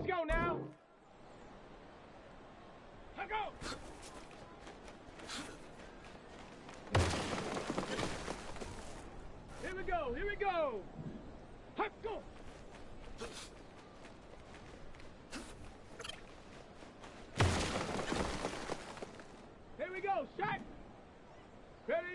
go now. Let's go. Here we go. Here we go. Let's go. Here we go. Shot. Ready.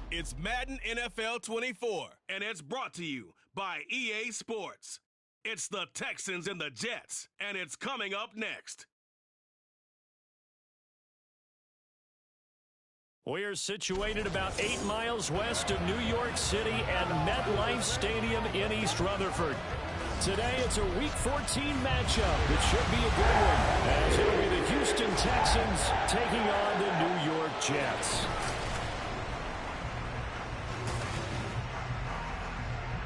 It's Madden NFL 24, and it's brought to you by EA Sports. It's the Texans and the Jets, and it's coming up next. We're situated about 8 miles west of New York City at MetLife Stadium in East Rutherford. Today, it's a Week 14 matchup. It should be a good one, as it'll be the Houston Texans taking on the New York Jets.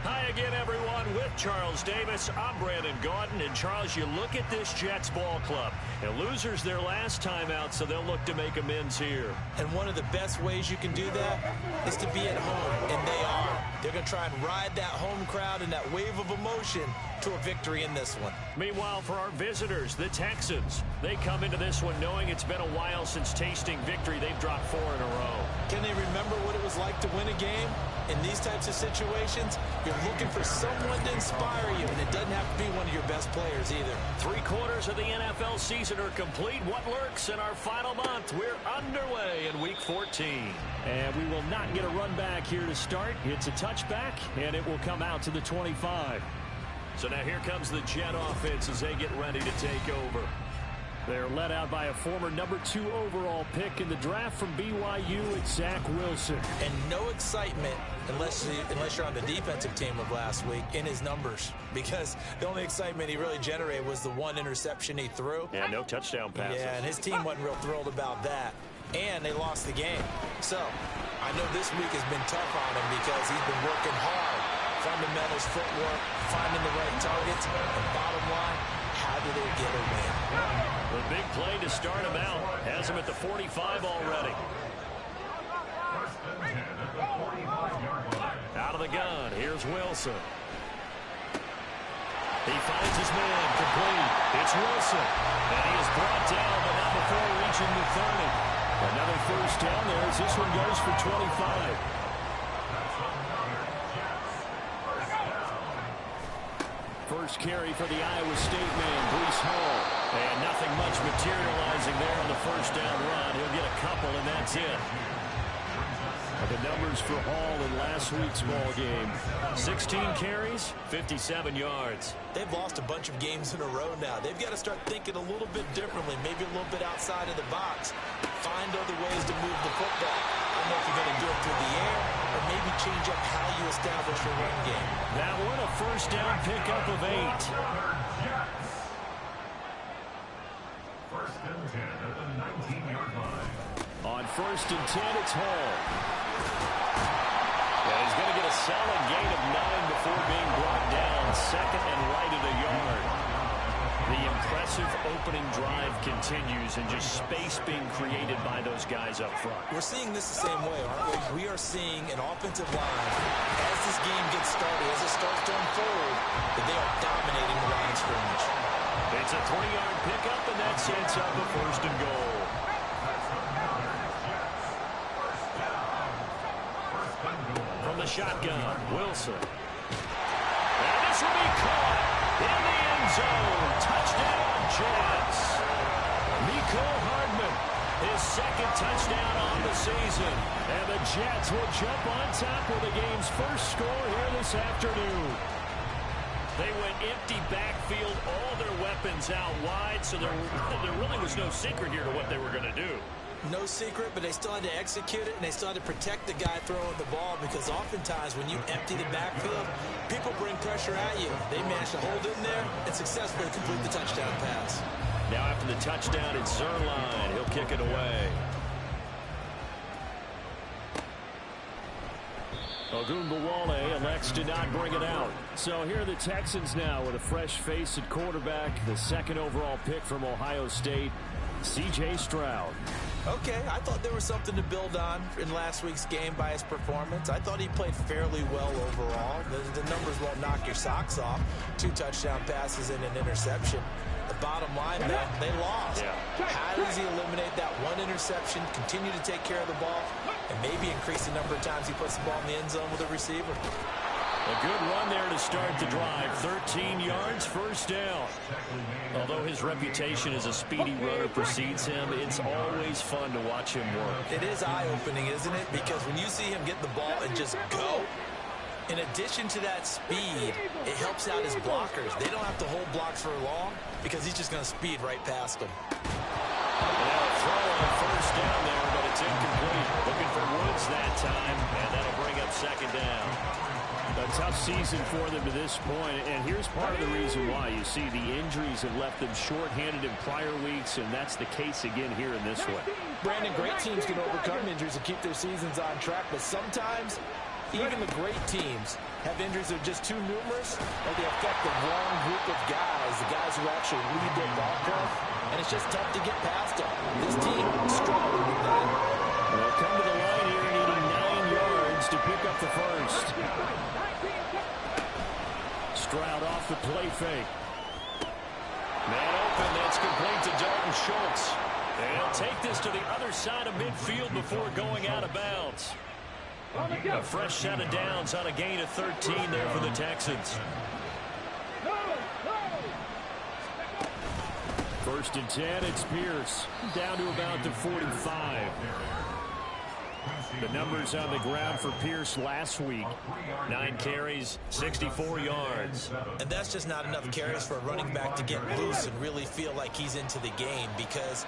Hi again, everyone. With Charles Davis, I'm Brandon Gaudin. And, Charles, you look at this Jets ball club. And losers their last time out, so they'll look to make amends here. And one of the best ways you can do that is to be at home, and they are. They're going to try and ride that home crowd and that wave of emotion to a victory in this one. Meanwhile, for our visitors, the Texans, they come into this one knowing it's been a while since tasting victory. They've dropped 4 in a row. Can they remember what it was like to win a game? In these types of situations, you're looking for someone to inspire you, and it doesn't have to be one of your best players either. 3/4 of the NFL season are complete. What lurks in our final month? We're underway in Week 14. And we will not get a run back here to start. It's a touchback, and it will come out to the 25. So now here comes the Jet offense as they get ready to take over. They're led out by a former #2 overall pick in the draft from BYU, it's Zach Wilson. And no excitement unless you're on the defensive team of last week in his numbers, because the only excitement he really generated was the one interception he threw. Yeah, no touchdown passes. Yeah, and his team wasn't real thrilled about that. And they lost the game. So I know this week has been tough on him because he's been working hard. Fundamentals, footwork, finding the right targets. And bottom line, how do they get a win? The big play to start him out has him at the 45 already. Out of the gun, here's Wilson. He finds his man, complete. It's Wilson. And he is brought down, but not before reaching the 30. Another first down there as this one goes for 25. First carry for the Iowa State man, Breece Hall. And nothing much materializing there on the first down run. He'll get a couple, and that's it. The numbers for Hall in last week's ball game. 16 carries, 57 yards. They've lost a bunch of games in a row now. They've got to start thinking a little bit differently, maybe a little bit outside of the box. Find other ways to move the football. I don't know if you're going to do it through the air or maybe change up how you establish your run game. That one, a first down pickup of 8. First and 10 at the 19-yard line. On first and 10, it's Hall. And he's going to get a solid gain of 9 before being brought down. Second and right at a yard. The impressive opening drive continues and just space being created by those guys up front. We're seeing this the same way, aren't we? We are seeing an offensive line, as this game gets started, as it starts to unfold, that they are dominating the line of scrimmage. It's a 20-yard pickup, and that sets up a first and goal. From the shotgun, Wilson. And this will be caught in the end zone. Touchdown, Jets. Mecole Hardman, his second touchdown on the season. And the Jets will jump on top with the game's first score here this afternoon. They went empty backfield, all their weapons out wide, so there really was no secret here to what they were going to do. No secret, but they still had to execute it, and they still had to protect the guy throwing the ball, because oftentimes when you empty the backfield, people bring pressure at you. They managed to hold in there and successfully complete the touchdown pass. Now after the touchdown, it's Zerline. He'll kick it away. Ogunbowale elects to not bring it out. So here are the Texans now with a fresh face at quarterback, the second overall pick from Ohio State, C.J. Stroud. Okay, I thought there was something to build on in last week's game by his performance. I thought he played fairly well overall. The numbers won't knock your socks off. 2 touchdown passes and an interception. The bottom line, though, they lost. Yeah. How does he eliminate that one interception, continue to take care of the ball, and maybe increase the number of times he puts the ball in the end zone with a receiver? A good run there to start the drive. 13 yards, first down. Although his reputation as a speedy runner precedes him, it's always fun to watch him work. It is eye-opening, isn't it? Because when you see him get the ball and just go, in addition to that speed, it helps out his blockers. They don't have to hold blocks for long because he's just going to speed right past them. Now throw on first down there, but it's incomplete. Looking for Woods that time, and that'll bring up second down. A tough season for them to this point, and here's part of the reason why. You see the injuries have left them short-handed in prior weeks, and that's the case again here in this one. Brandon, great teams can overcome injuries and keep their seasons on track, but sometimes even the great teams have injuries that are just too numerous, or they affect the wrong group of guys, the guys who actually lead their ball club, and it's just tough to get past them. This team struggling with that. They'll come to the line here needing 9 yards to pick up the first. Stroud off the play fake. Man open, that's complete to Dalton Schultz. And he'll take this to the other side of midfield before going out of bounds. A fresh set of downs on a gain of 13 there for the Texans. First and 10, it's Pierce. Down to about the 45. The numbers on the ground for Pierce last week. 9 carries, 64 yards. And that's just not enough carries for a running back to get loose and really feel like he's into the game, because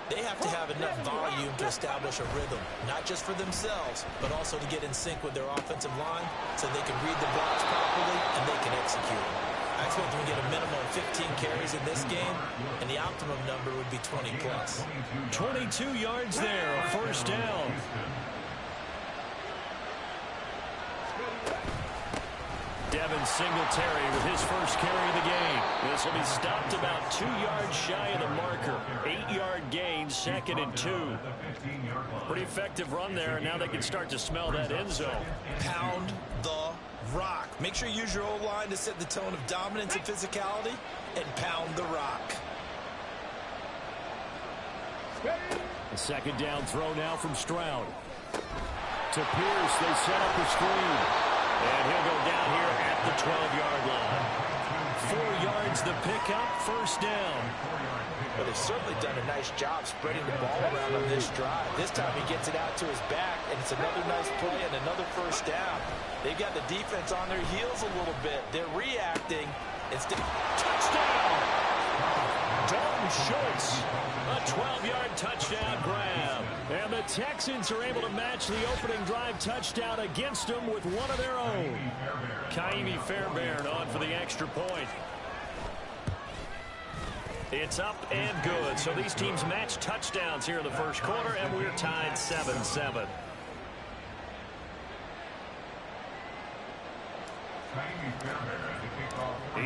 they have to have enough volume to establish a rhythm, not just for themselves, but also to get in sync with their offensive line so they can read the blocks properly and they can execute. I expect them to get a minimum of 15 carries in this game, and the optimum number would be 20 plus. 22 yards there, a first down. Devin Singletary with his first carry of the game. This will be stopped about 2 yards shy of the marker. 8-yard gain, second and 2. Pretty effective run there, and now they can start to smell that end zone. Pound the rock. Make sure you use your O-line to set the tone of dominance and physicality, and pound the rock. A second down throw now from Stroud. To Pierce, they set up the screen. And he'll go down here at the 12-yard line. 4 yards the pickup, first down. But they've certainly done a nice job spreading the ball around on this drive. This time he gets it out to his back, and it's another nice play and another first down. They've got the defense on their heels a little bit. They're reacting. Touchdown! Dalton Schultz, a 12-yard touchdown grab. And the Texans are able to match the opening drive touchdown against them with one of their own. Kaimi Fairbairn on for the extra point. It's up and good. So these teams match touchdowns here in the first quarter, and we're tied 7-7.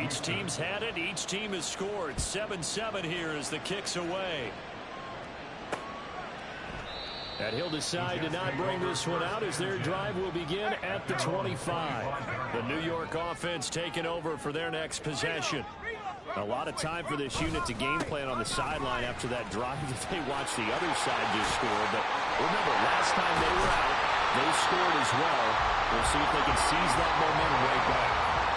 Each team's had it. Each team has scored. 7-7 here as the kick's away. And he'll decide to not bring this one out as their drive will begin at the 25. The New York offense taking over for their next possession. A lot of time for this unit to game plan on the sideline after that drive that they watched the other side just score. But remember, last time they were out, they scored as well. We'll see if they can seize that momentum right back.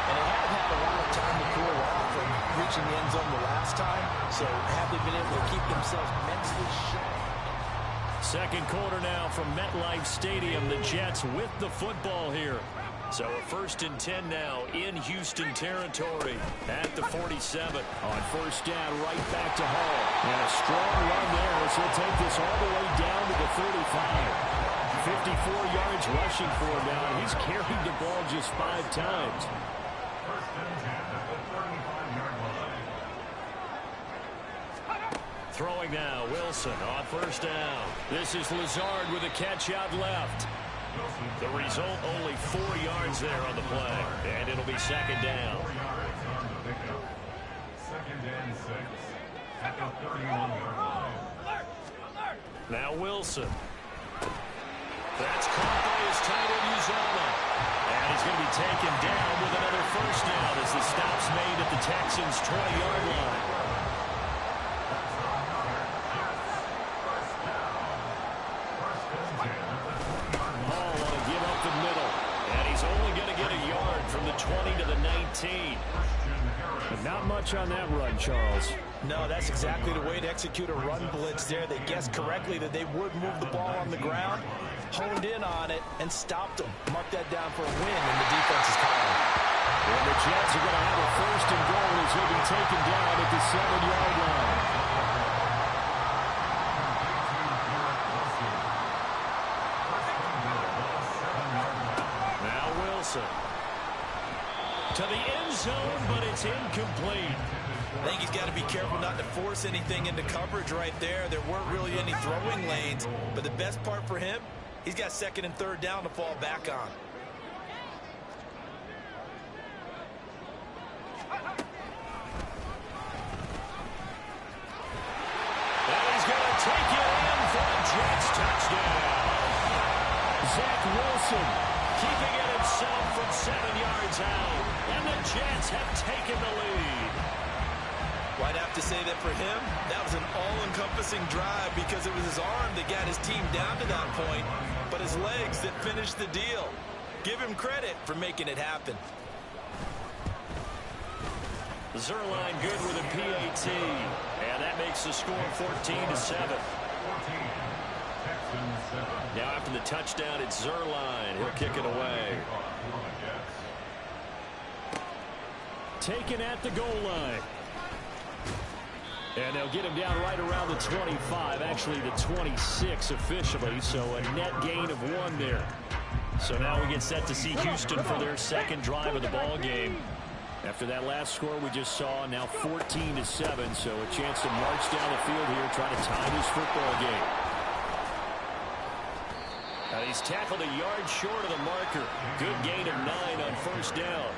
And they haven't had a lot of time to cool off from reaching the end zone the last time. So have they been able to keep themselves mentally sharp? Second quarter now from MetLife Stadium. The Jets with the football here. So a 1st and 10 now in Houston territory at the 47. On first down, right back to Hall. And a strong run there as he'll take this all the way down to the 35. 54 yards rushing for him now. He's carried the ball just 5 times. First and 10 at the 35-yard line. Throwing now, Wilson on first down. This is Lazard with a catch out left. The result, only 4 yards there on the play. And it'll be second down. 4 yards on the pickup. Second and 6 at the 31-yard line. Now Wilson. That's caught by his tight end, Uzomah. And he's going to be taken down with another first down as the stop's made at the Texans' 20-yard line. Hall on a give up the middle. And he's only going to get a yard from the 20 to the 19. But not much on that run, Charles. No, that's exactly the way to execute a run blitz there. They guessed correctly that they would move the ball on the ground, honed in on it, and stopped them. Mark that down for a win, and the defense is calling. And the Jets are going to have a 1st and goal as he'll be taken down at the 7-yard line. Now Wilson. To the end zone, but it's incomplete. I think he's got to be careful not to force anything into coverage right there. There weren't really any throwing lanes, but the best part for him, he's got 2nd and 3rd down to fall back on. And he's going to take it in for a Jets touchdown. Zach Wilson keeping it himself from 7 yards out. And the Jets have taken the lead. Well, I'd have to say that for him, that was an all-encompassing drive because it was his arm that got his team down to that point, but his legs that finished the deal. Give him credit for making it happen. Zerline good with a PAT. And that makes the score 14-7. Now after the touchdown, it's Zerline. He'll kick it away. Taken at the goal line. And they'll get him down right around the 25, actually the 26 officially, so a net gain of 1 there. So now we get set to see Houston for their 2nd drive of the ball game. After that last score we just saw, now 14-7, so a chance to march down the field here, try to tie this football game. Now he's tackled a yard short of the marker. Good gain of 9 on first down.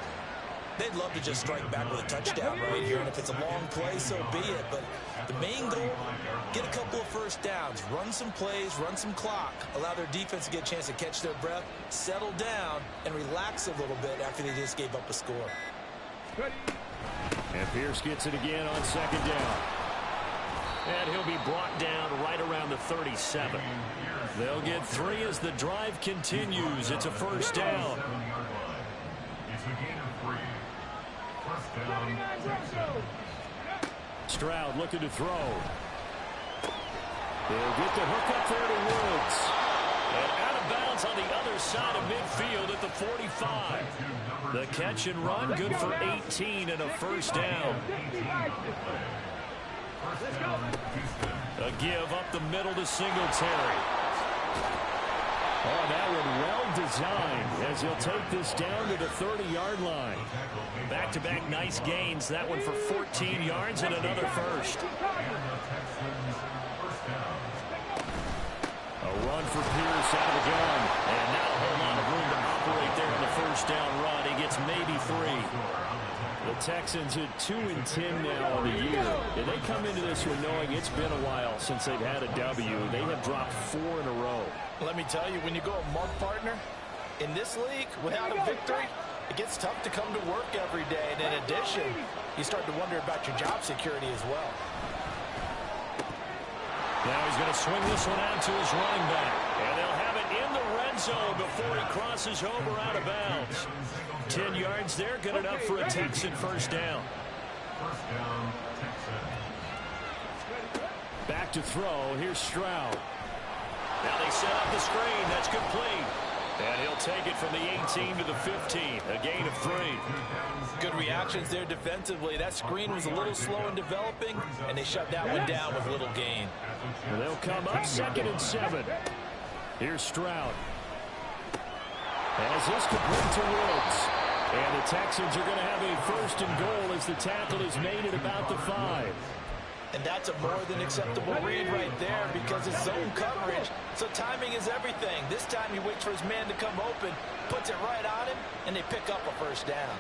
They'd love to just strike back with a touchdown right here, and if it's a long play, so be it. But the main goal, get a couple of first downs, run some plays, run some clock, allow their defense to get a chance to catch their breath, settle down, and relax a little bit after they just gave up a score. And Pierce gets it again on 2nd down. And he'll be brought down right around the 37. They'll get 3 as the drive continues. It's a first down. down, Texans. Stroud looking to throw. They'll get the hook up there to Woods. And out of bounds on the other side of midfield at the 45. The catch and run, good for 18 and a first down. A give up the middle to Singletary. Oh, that one well designed as he'll take this down to the 30-yard line. Back-to-back nice gains. That one for 14 yards and another first. A run for Pierce out of the gun. And not a whole lot of room to operate there on the first down run. He gets maybe 3. The Texans are 2-10 now on the year. And they come into this one knowing it's been a while since they've had a W. They have dropped 4 in a row. Let me tell you, when you go a month, partner, in this league, without a victory, it gets tough to come to work every day. And in addition, you start to wonder about your job security as well. Now he's going to swing this one out to his running back. And they'll have it in the red zone before he crosses over out of bounds. 10 yards there, good enough for a Texan first down. First down, Texans. Back to throw. Here's Stroud. Now they set up the screen. That's complete. And he'll take it from the 18 to the 15. A gain of 3. Good reactions there defensively. That screen was a little slow in developing, and they shut that one down with little gain. Well, they'll come up 2nd and 7. Here's Stroud. As this complete to Woods. And the Texans are going to have a 1st and goal as the tackle is made at about the 5. And that's a more than acceptable read right there because it's zone coverage. So timing is everything. This time he waits for his man to come open, puts it right on him, and they pick up a first down.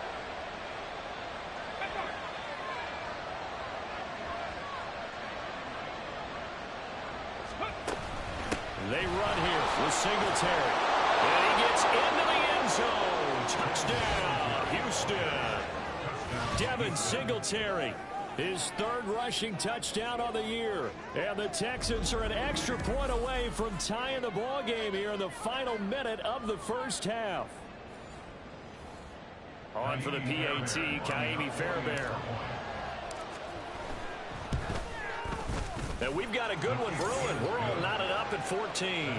They run here with Singletary. And he gets into the end zone. Touchdown, Houston. Devin Singletary. His 3rd rushing touchdown on the year. And the Texans are an extra point away from tying the ball game here in the final minute of the first half. On for the PAT, Kaimi Fairbairn. And we've got a good one brewing. We're all knotted up at 14.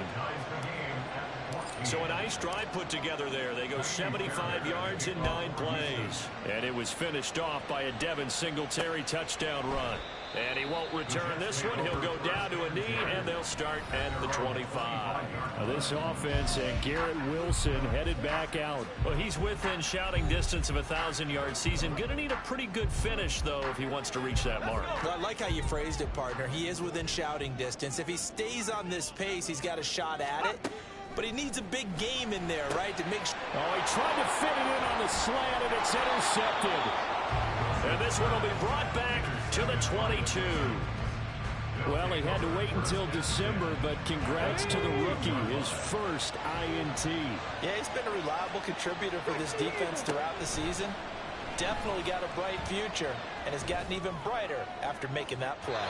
So a nice drive put together there. They go 75 yards in 9 plays. And it was finished off by a Devin Singletary touchdown run. And he won't return this one. He'll go down to a knee, and they'll start at the 25. Now this offense and Garrett Wilson headed back out. Well, he's within shouting distance of a 1,000-yard season. Going to need a pretty good finish, though, if he wants to reach that mark. Well, I like how you phrased it, partner. He is within shouting distance. If he stays on this pace, he's got a shot at it. But he needs a big game in there, right, to make sure. Oh, he tried to fit it in on the slant, and it's intercepted. And this one will be brought back to the 22. Well, he had to wait until December, but congrats to the rookie, his first INT. Yeah, he's been a reliable contributor for this defense throughout the season. Definitely got a bright future, and has gotten even brighter after making that play.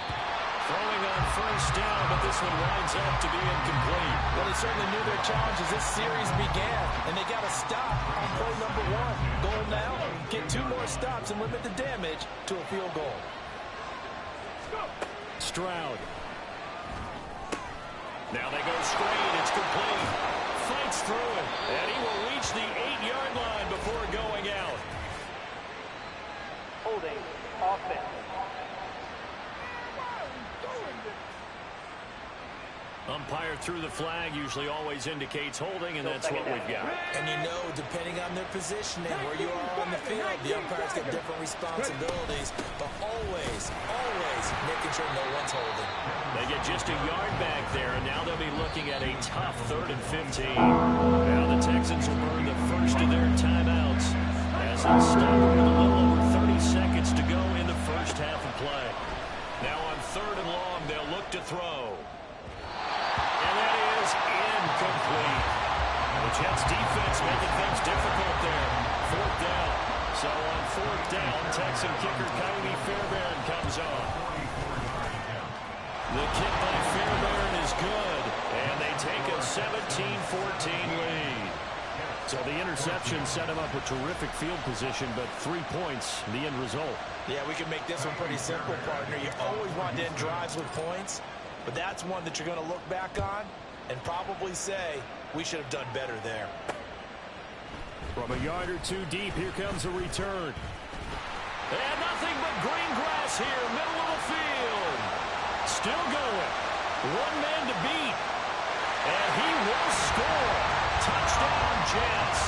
Throwing on first down, but this one winds up to be incomplete. Well, they certainly knew their challenge as this series began, and they got to stop on play number 1. Goal now, get 2 more stops and limit the damage to a field goal. Stroud. Now they go straight. It's complete. Fights through it, and he will reach the 8-yard line before going out. Holding offense. Umpire through the flag usually always indicates holding, and that's what we've got. And you know, depending on their positioning, where you are on the field, the umpires get different responsibilities, but always making sure no one's holding. They get just a yard back there, and now they'll be looking at a tough 3rd and 15. Now the Texans will burn the first of their timeouts as they stop with a little over 30 seconds to go in the first half of play. Now on 3rd and long, they'll look to throw. And that is incomplete. The Jets defense making things difficult there. 4th down. So on 4th down, Texan kicker Kaimi Fairbairn comes on. The kick by Fairbairn is good, and they take a 17-14 lead. So the interception set him up with terrific field position, but 3 points, the end result. Yeah, we can make this one pretty simple, partner. You always want to end drives with points, but that's one that you're going to look back on and probably say, we should have done better there. From a yard or two deep, here comes a return. And nothing but green grass here, middle of the field. Still going. One man to beat. And he will score. Touchdown, Jets.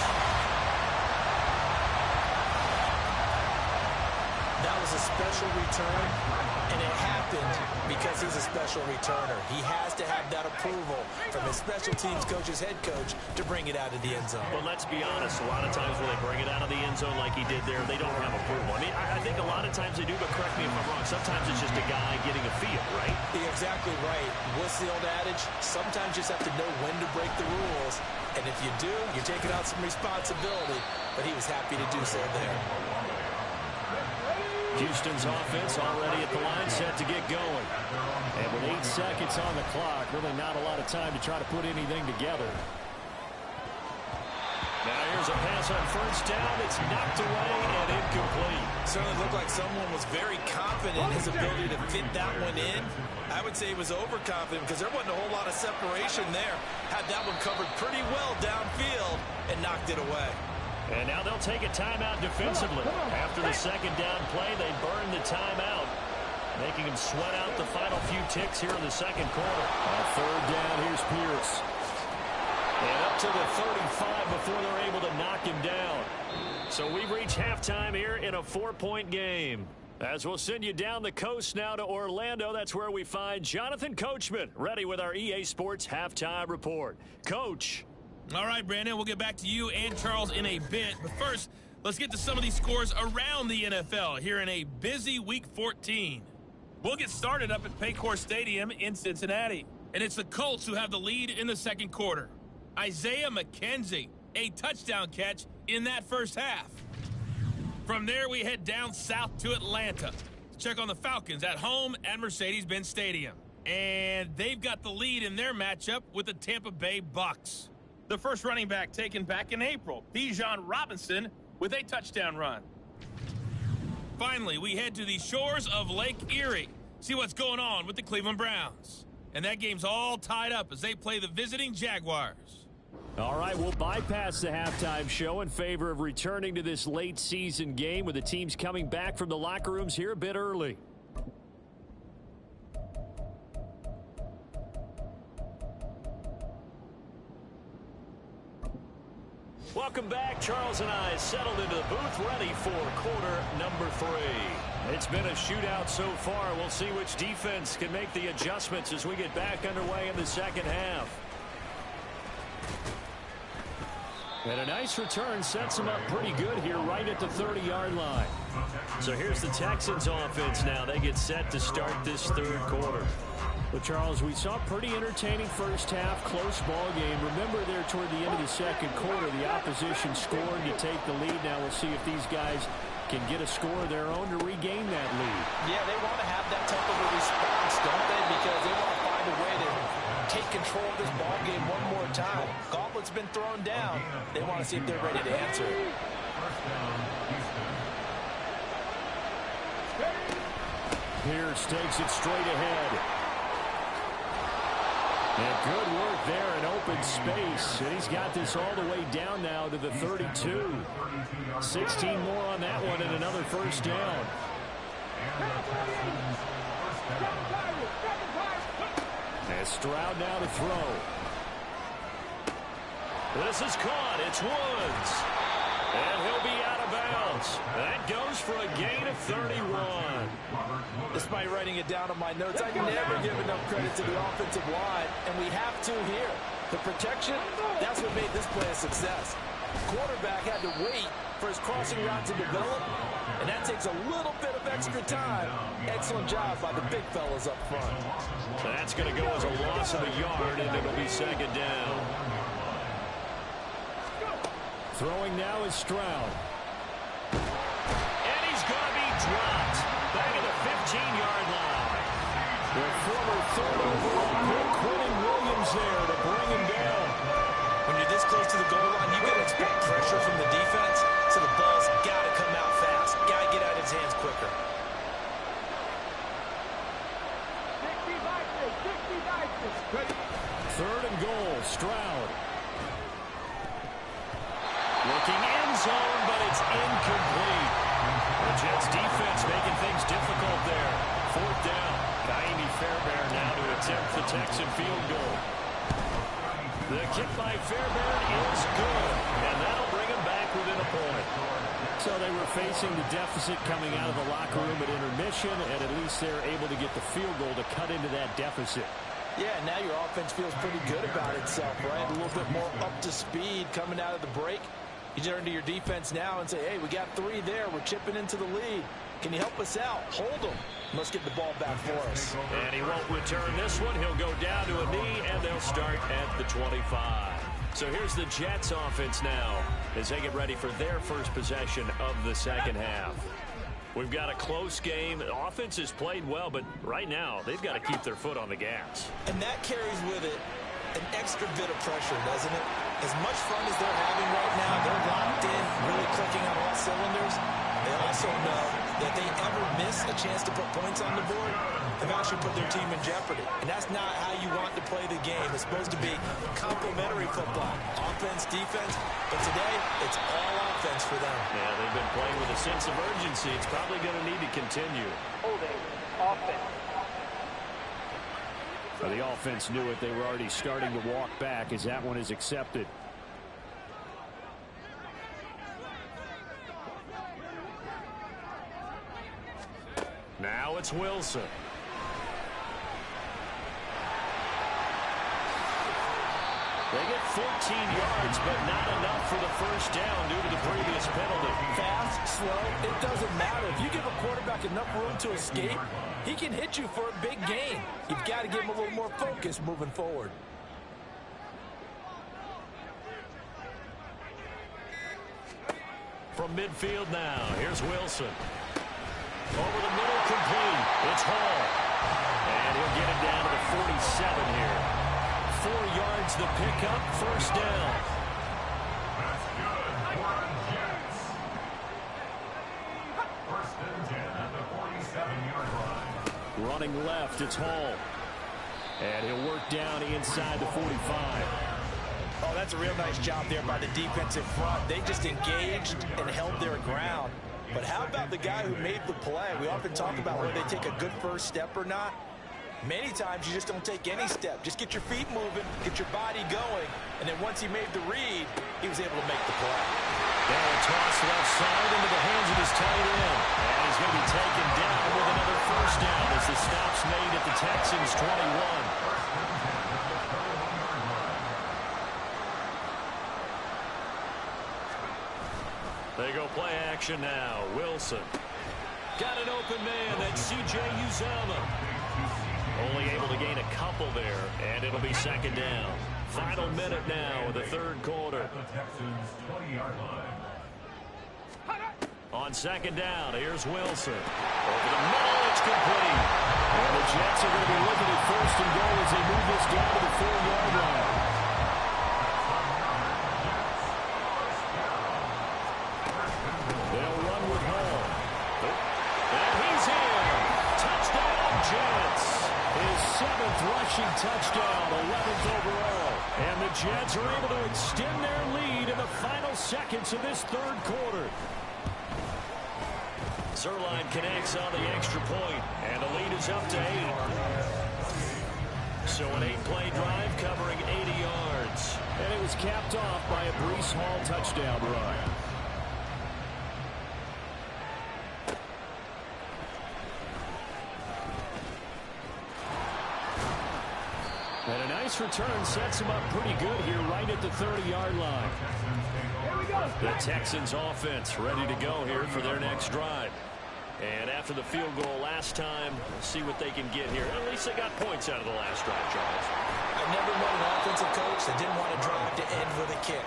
That was a special return, and it happened because he's a special returner. He has to have that approval from his special teams coach's head coach to bring it out of the end zone. But let's be honest, a lot of times when they bring it out of the end zone like he did there, they don't have approval. I mean, I think a lot of times they do, but correct me if I'm wrong. Sometimes it's just a guy getting a feel, right? You're exactly right. What's the old adage? Sometimes you just have to know when to break the rules. And if you do, you're taking out some responsibility. But he was happy to do so there. Houston's offense already at the line, set to get going. And with 8 seconds on the clock, really not a lot of time to try to put anything together. Now here's a pass on first down. It's knocked away and incomplete. Certainly looked like someone was very confident in his ability to fit that one in. I would say he was overconfident because there wasn't a whole lot of separation there. Had that one covered pretty well downfield and knocked it away. And now they'll take a timeout defensively. After the second down play, they burn the timeout, making them sweat out the final few ticks here in the second quarter. On third down, here's Pierce. And up to the 35 before they're able to knock him down. So we've reached halftime here in a 4-point game. As we'll send you down the coast now to Orlando, that's where we find Jonathan Coachman, ready with our EA Sports Halftime Report. Coach. All right, Brandon, we'll get back to you and Charles in a bit. But first, let's get to some of these scores around the NFL here in a busy Week 14. We'll get started up at Paycor Stadium in Cincinnati. And it's the Colts who have the lead in the second quarter. Isaiah McKenzie, a touchdown catch in that first half. From there, we head down south to Atlanta to check on the Falcons at home at Mercedes-Benz Stadium. And they've got the lead in their matchup with the Tampa Bay Bucks. The first running back taken back in April, Bijan Robinson, with a touchdown run. Finally, we head to the shores of Lake Erie, see what's going on with the Cleveland Browns. And that game's all tied up as they play the visiting Jaguars. All right, we'll bypass the halftime show in favor of returning to this late season game with the teams coming back from the locker rooms here a bit early. Welcome back. Charles and I settled into the booth, ready for quarter number 3. It's been a shootout so far. We'll see which defense can make the adjustments as we get back underway in the second half. And a nice return sets them up pretty good here right at the 30-yard line. So here's the Texans offense now. They get set to start this third quarter. Well, Charles, we saw a pretty entertaining first half, close ball game. Remember there toward the end of the second quarter, the opposition scored to take the lead. Now we'll see if these guys can get a score of their own to regain that lead. Yeah, they want to have that type of a response, don't they? Because they want to find a way to take control of this ball game one more time. Gauntlet's been thrown down. They want to see if they're ready to answer it. Pierce takes it straight ahead. And good work there in open space. And he's got this all the way down now to the 32. 16 more on that one and another first down. And Stroud now to throw. This is caught. It's Woods. And he'll be out of bounds. That goes for a gain of 31. Despite writing it down on my notes, I never give enough credit to the offensive line, and we have to here. The protection, that's what made this play a success. Quarterback had to wait for his crossing route to develop, and that takes a little bit of extra time. Excellent job by the big fellas up front. That's going to go as a loss of a yard, and it'll be second down. Throwing now is Stroud. And he's going to be dropped back at the 15-yard line. The former third overall pick, Quentin Williams there to bring him down. When you're this close to the goal line, you've got to expect pressure from the defense, so the ball's got to come out fast. Got to get out of his hands quicker. 60 Third and goal, Stroud. Looking end zone, but it's incomplete. The Jets defense making things difficult there. Fourth down. Naimi Fairbairn now to attempt the Texan field goal. The kick by Fairbairn is good, and that'll bring him back within a point. So they were facing the deficit coming out of the locker room at intermission, and at least they're able to get the field goal to cut into that deficit. Yeah, now your offense feels pretty good about itself, right? A little bit more up to speed coming out of the break. You turn to your defense now and say, hey, we got 3 there. We're chipping into the lead. Can you help us out? Hold them. Let's get the ball back for us. And he won't return this one. He'll go down to a knee, and they'll start at the 25. So here's the Jets offense now as they get ready for their first possession of the second half. We've got a close game. The offense has played well, but right now they've got to keep their foot on the gas. And that carries with it an extra bit of pressure, doesn't it? As much fun as they're having right now, they're locked in, really clicking on all cylinders. They also know that they ever miss a chance to put points on the board, they've actually put their team in jeopardy. And that's not how you want to play the game. It's supposed to be complementary football, offense, defense. But today, it's all offense for them. Yeah, they've been playing with a sense of urgency. It's probably going to need to continue. Holding. Offense. Well, the offense knew it. They were already starting to walk back as that one is accepted. Now it's Wilson. They get 14 yards, but not enough for the first down due to the previous penalty. Fast, slow, it doesn't matter. If you give a quarterback enough room to escape, he can hit you for a big gain. You've got to give him a little more focus moving forward. From midfield now, here's Wilson. Over the middle, complete. It's Hall. And he'll get it down to the 47 here. 4 yards the pickup, first down. That's good for the Jets. First and 10 at the 47-yard line. Running left, it's Hall. And he'll work down inside the 45. Oh, that's a real nice job there by the defensive front. They just engaged and held their ground. But how about the guy who made the play? We often talk about whether they take a good first step or not. Many times you just don't take any step. Just get your feet moving, get your body going, and then once he made the read, he was able to make the play. Now a toss left side into the hands of his tight end. And he's going to be taken down with another first down as the stop's made at the Texans' 21. They go play action now. Wilson. Got an open man. That's C.J. Uzama. Only able to gain a couple there, and it'll be second down. Final minute now of the third quarter. At the Texans' 20-yard line. On second down, here's Wilson. Over the middle, it's complete. And the Jets are going to be looking at first and goal as they move this down to the 4-yard line. They'll run with Hall. And he's in. Touchdown, Jets. His 7th rushing touchdown, 11th overall. And the Jets are able to extend their lead in the final seconds of this third quarter. Zerline connects on the extra point, and the lead is up to 8. So an 8-play drive covering 80 yards. And it was capped off by a Breece Hall touchdown run. And a nice return sets him up pretty good here right at the 30-yard line. Here we go. The Texans offense ready to go here for their next drive. And after the field goal last time, we'll see what they can get here. At least they got points out of the last drive, Charles. I never met an offensive coach that didn't want a drive to end with a kick.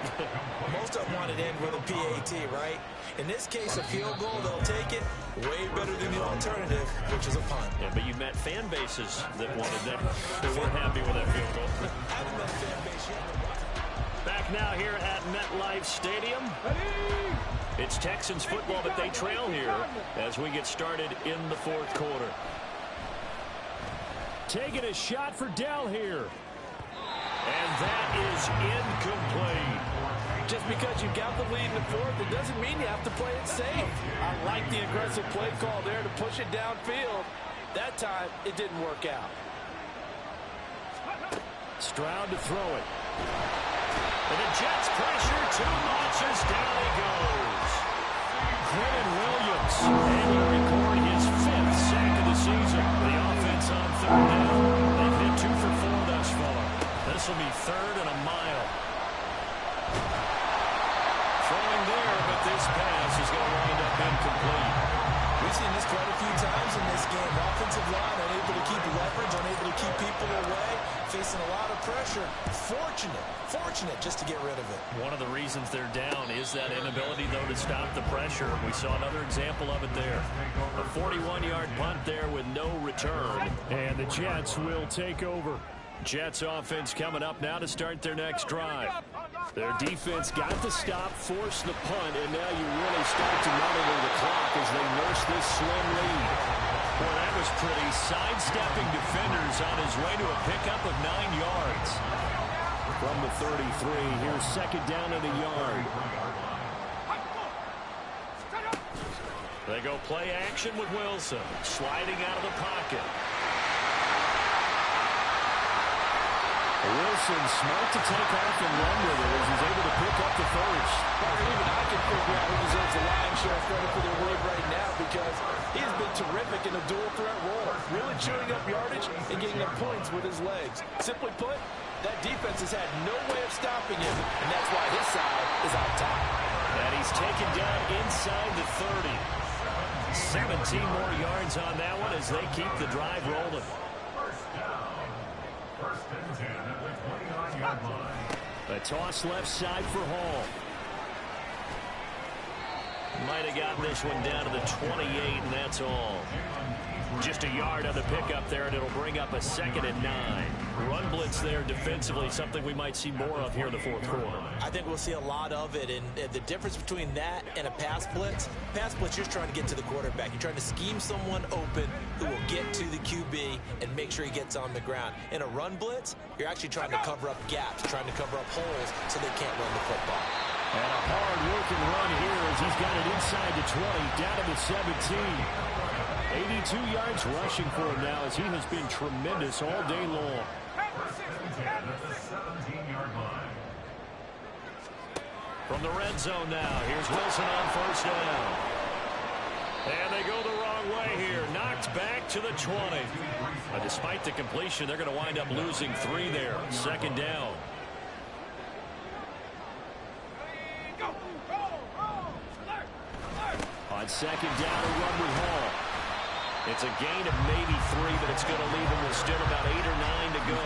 Most of them want it to end with a PAT, right? In this case, a field goal, they'll take it. Way better than the alternative, which is a punt. Yeah, but you met fan bases that wanted that, that weren't happy with that field goal. I haven't met a fan base yet. Back now here at MetLife Stadium. It's Texans football, but they trail here as we get started in the fourth quarter. Taking a shot for Dell here. And that is incomplete. Just because you got the lead in the fourth, it doesn't mean you have to play it safe. I like the aggressive play call there to push it downfield. That time, it didn't work out. Stroud to throw it. And the Jets pressure, 2 notches, down he goes. Quentin Williams, and he record his 5th sack of the season. The offense on third down. They've hit 2 for 4 thus far. This will be 3rd and a mile. Throwing there, but this pass is going to wind up incomplete. We've seen this quite a few times in this game. Offensive line unable to keep leverage, unable to keep people away, facing a lot of pressure. Fortunate just to get rid of it. One of the reasons they're down is that inability, though, to stop the pressure. We saw another example of it there. A 41-yard punt there with no return. And the Jets will take over. Jets offense coming up now to start their next drive. Their defense got the stop, forced the punt, and now you really start to monitor the clock as they nurse this slim lead. Boy, that was pretty. Sidestepping defenders on his way to a pickup of 9 yards. From the 33, here's 2nd down and a yard. They go play action with Wilson, sliding out of the pocket. Wilson smart to take off and run with it as he's able to pick up the first. Even I can figure out who deserves the lion's share of credit for their lead right now because he's been terrific in a dual threat role, really chewing up yardage and getting up points with his legs. Simply put, that defense has had no way of stopping him, and that's why his side is on top. And he's taken down inside the 30. 17 more yards on that one as they keep the drive rolling. First and 10 at the 29-yard line. A toss left side for Hall. Might have gotten this one down to the 28, and that's all. Just a yard on the pickup there, and it'll bring up a 2nd and 9. Run blitz there defensively, something we might see more of here in the fourth quarter. I think we'll see a lot of it, and the difference between that and a pass blitz, you're just trying to get to the quarterback. You're trying to scheme someone open who will get to the QB and make sure he gets on the ground. In a run blitz, you're actually trying to cover up gaps, trying to cover up holes so they can't run the football. And a hard-working run here as he's got it inside the 20, down to the 17. 82 yards rushing for him now as he has been tremendous all day long. First and 10 at the 17-yard line. From the red zone now, here's Wilson on 1st down. And they go the wrong way here. Knocked back to the 20. Despite the completion, they're going to wind up losing 3 there. 2nd down. On 2nd down, a run with Hall. It's a gain of maybe 3, but it's going to leave them with still about 8 or 9 to go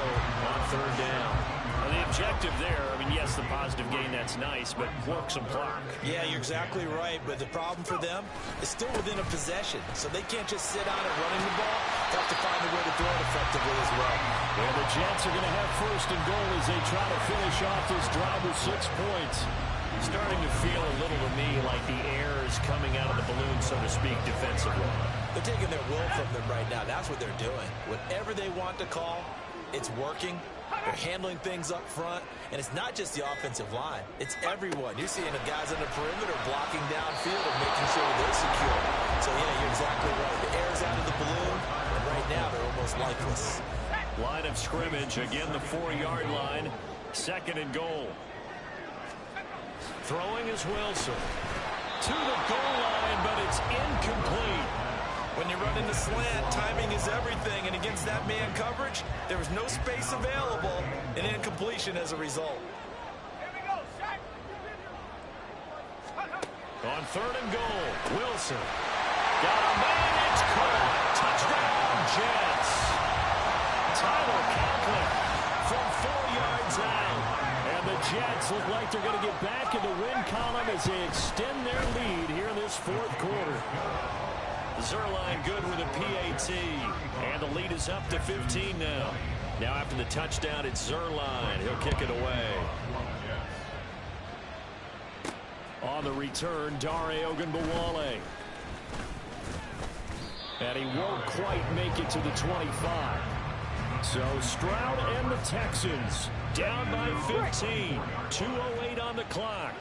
on 3rd down. Well, the objective there, I mean, yes, the positive gain, that's nice, but work some clock. Yeah, you're exactly right, but the problem for them is still within a possession, so they can't just sit on it running the ball. They have to find a way to throw it effectively as well. Well, the Jets are going to have 1st and goal as they try to finish off this drive with 6 points. Starting to feel a little to me like the air is coming out of the balloon, so to speak, defensively. They're taking their will from them right now. That's what they're doing. Whatever they want to call, it's working. They're handling things up front. And it's not just the offensive line. It's everyone. You're seeing the guys on the perimeter blocking downfield and making sure they're secure. So, yeah, you're exactly right. The air's out of the balloon, and right now they're almost lifeless. Line of scrimmage, again the 4-yard line. 2nd and goal. Throwing is Wilson. To the goal line, but it's incomplete. When you run in the slant, timing is everything, and against that man coverage, there was no space available, and incompletion as a result. On 3rd and goal, Wilson. Got a man, it's caught. Touchdown, Jets. Tyler Conklin from 4 yards out. And the Jets look like they're going to get back in the win column as they extend their lead here in this 4th quarter. Zerline good with a PAT. And the lead is up to 15 now. Now after the touchdown, it's Zerline. He'll kick it away. On the return, Dare Ogunbowale. And he won't quite make it to the 25. So Stroud and the Texans down by 15. 2:08 on the clock.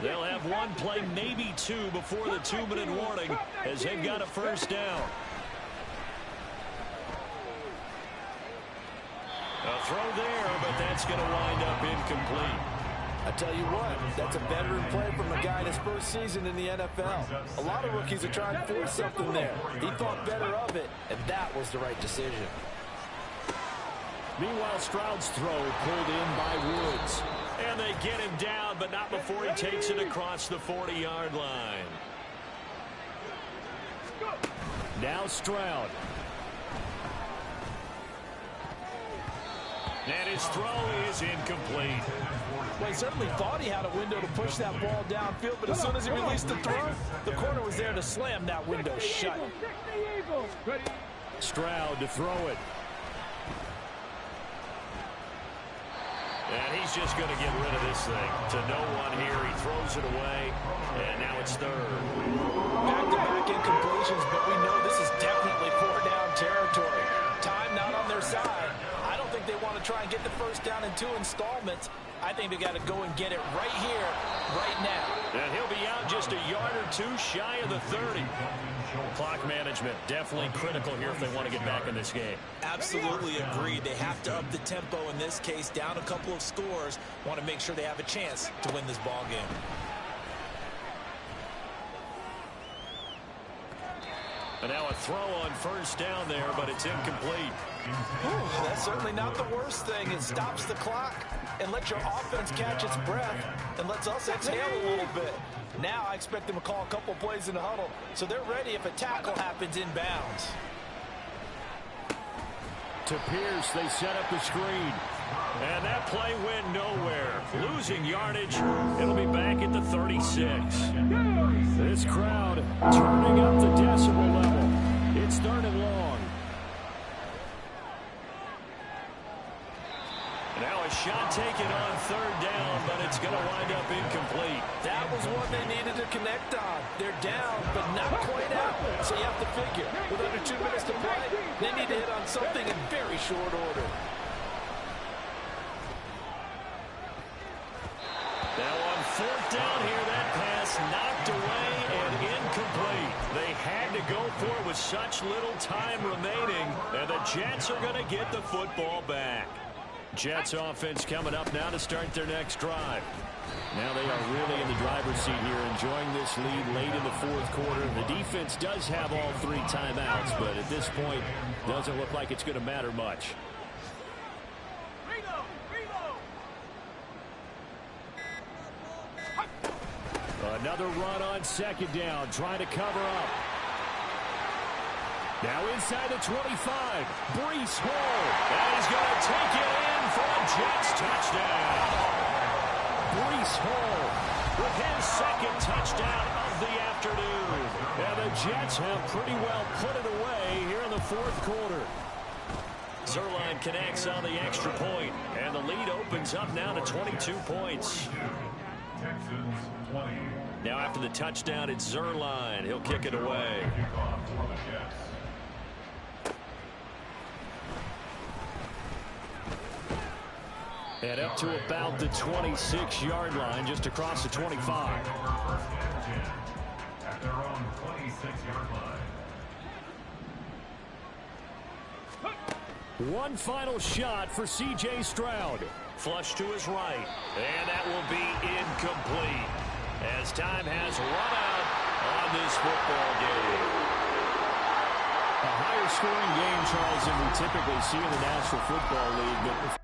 They'll have one play, maybe two, before the 2-minute warning as they've got a first down. A throw there, but that's going to wind up incomplete. I tell you what, that's a veteran play from a guy in his first season in the NFL. A lot of rookies are trying to force something there. He thought better of it, and that was the right decision. Meanwhile, Stroud's throw pulled in by Woods. And they get him down, but not before he takes it across the 40-yard line. Now Stroud. And his throw is incomplete. Well, he certainly thought he had a window to push that ball downfield, but as soon as he released the throw, the corner was there to slam that window shut. Stroud to throw it. And he's just going to get rid of this thing. To no one here. He throws it away, and now it's third. Back-to-back incompletions, but we know this is definitely four-down territory. Time not on their side. I don't think they want to try and get the first down in 2 installments. I think they got to go and get it right here, right now. And he'll be out just a yard or two shy of the 30. Clock management definitely critical here if they want to get back in this game. Absolutely agreed. They have to up the tempo in this case, down a couple of scores. Want to make sure they have a chance to win this ball game. And now a throw on first down there, but it's incomplete. Ooh, that's certainly not the worst thing. It stops the clock and lets your offense catch its breath and lets us exhale a little bit. Now I expect them to call a couple plays in the huddle, so they're ready if a tackle happens inbounds. To Pierce, they set up the screen. And that play went nowhere. Losing yardage. It'll be back at the 36. This crowd turning up the decibel level. It's third and long. Now a shot taken on third down, but it's going to wind up incomplete. That was one they needed to connect on. They're down, but not quite out. So you have to figure, with under 2 minutes to play, they need to hit on something in very short order. Now on fourth down here, that pass knocked away and incomplete. They had to go for it with such little time remaining, and the Jets are going to get the football back. Jets offense coming up now to start their next drive. Now they are really in the driver's seat here, enjoying this lead late in the fourth quarter. The defense does have all 3 timeouts, but at this point, doesn't look like it's going to matter much. Another run on second down, trying to cover up. Now inside the 25, Breece Hall. And he's going to take it in for a Jets touchdown. Breece Hall with his second touchdown of the afternoon. And the Jets have pretty well put it away here in the fourth quarter. Zerline connects on the extra point, and the lead opens up now to 22 points. Texans 20. Now after the touchdown, it's Zerline. He'll kick it away. And up to about the 26-yard line, just across the 25. At their own 26-yard line. One final shot for C.J. Stroud. Flush to his right. And that will be incomplete, as time has run out on this football game. A higher scoring game, Charles, than we typically see in the National Football League. But